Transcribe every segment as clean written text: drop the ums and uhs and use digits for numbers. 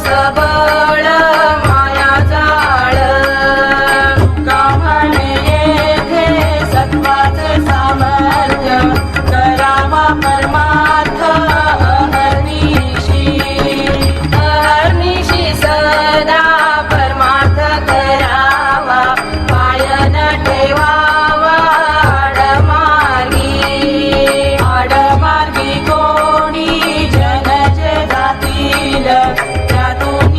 सबळ माया जाळ गावाने येथे सत्वाचे सामर्थ्य करावा परमार्थ अहर्निशी सदा परमार्थ करावा पाय न ठेवावा आडमार्गी कोणी जन जे जातील त्यातून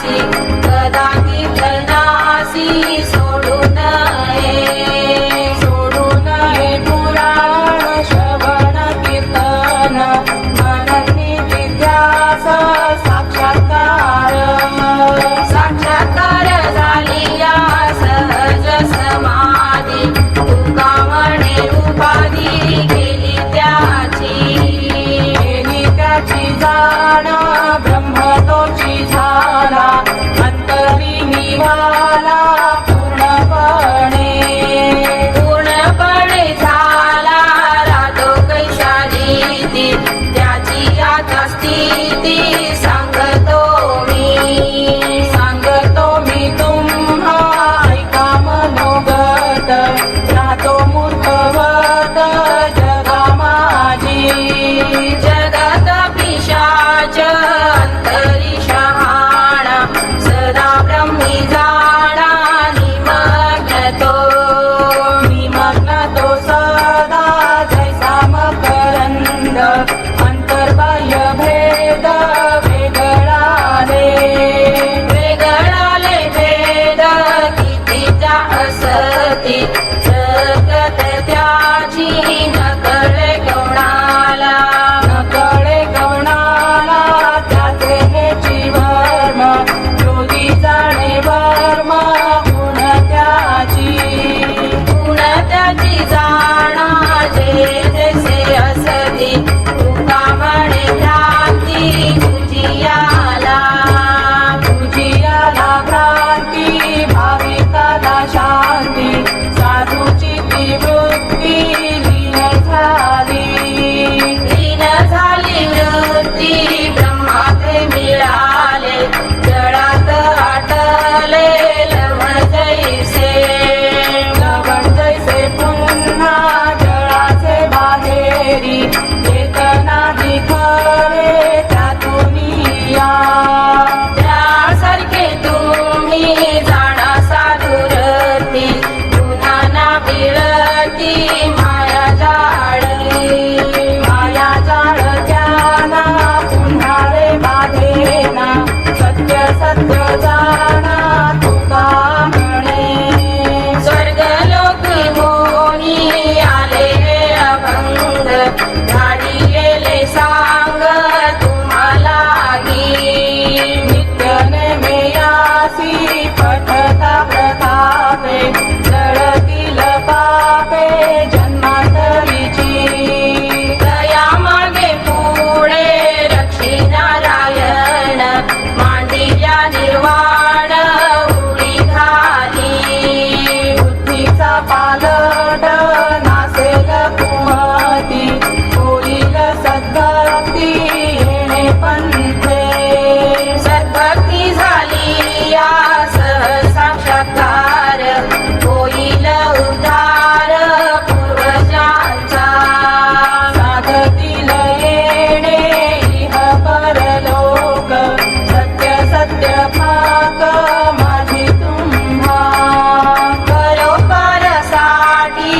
वासी कदा कीर्तनासी सोडू नये पुराण श्रवण कीर्तन मननी विद्यास साक्षात्कार झालिया सहज समाधी तुका म्हणे उपाधी केली त्याची जाण ब्रह्म तोची झाला अंतरी निवाला पूर्णपणे झाला राधो कैशाली त्याची आता स्थिती सांगतो मी तुम्हा ऐका मनोगत राहतो मूर्खवत जगा माझी जगत पिशाच अंतरी शहाणा सदा ब्रह्मी जाणा निमग्न तो सदा जैसा मकरंद अंतर्बाह्य भेद वेगळाले भेद कितीचा असती जगत त्याची नकळे कोणाला त्याचे हे जीवन योगी जाणे वर्म गुण त्याची जाणा जे जैसे असती तुका म्हणे भ्रांती तुझियाला भ्रांती भाविकाला शांती साधूची ती वृत्ती लीन झाली वृत्ती ब्रह्मात मिळाले जळात आटले लवण जैसे पुन्हा जळाचे बाहेरी चेतना दिखरे त्यातून या त्यासारखे तुम्ही जाणा साधुरती पुन्हा ना मिळती माया जाळ ज्ञाना पुन्हा रे बाधेना सत्य जाणा तुका म्हणे स्वर्ग लोक मोनी आले अभंग झाडी गेले सांग तुम्हाला नित्य नेमेयासी पठता प्रतापे जळतील पापे जन्मांतरीची दया मागे पुढे रक्षी नारायण मांडिया निर्वाण उडी घाली बुद्धीचा पालट नासेल कुमती होईल सद्भक्ती येणे पंथे सद्भक्ती झाली या सहसाक्षात्कार होईल उद्धार पूर्वजांचा साधतील येणे इह परलोक सत्य भाग माझी तुम्हा खरोखरसाठी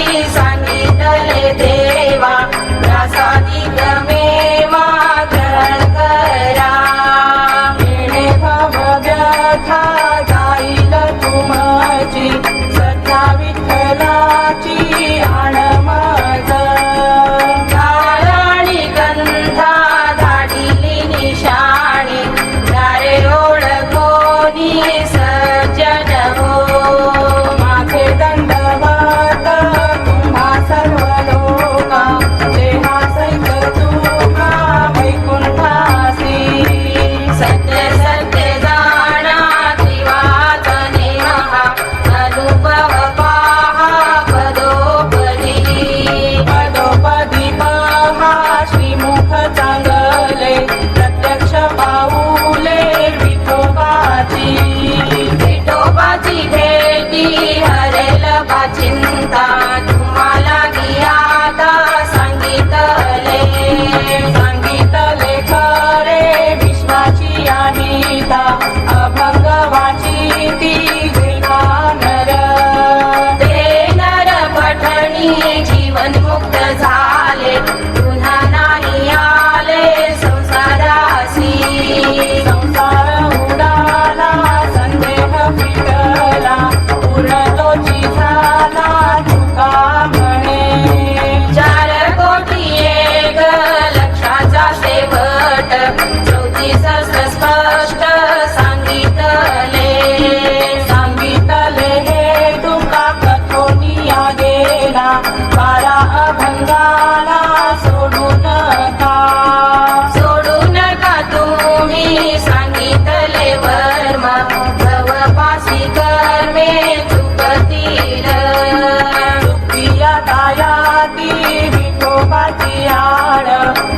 दायाती विठोबाची आण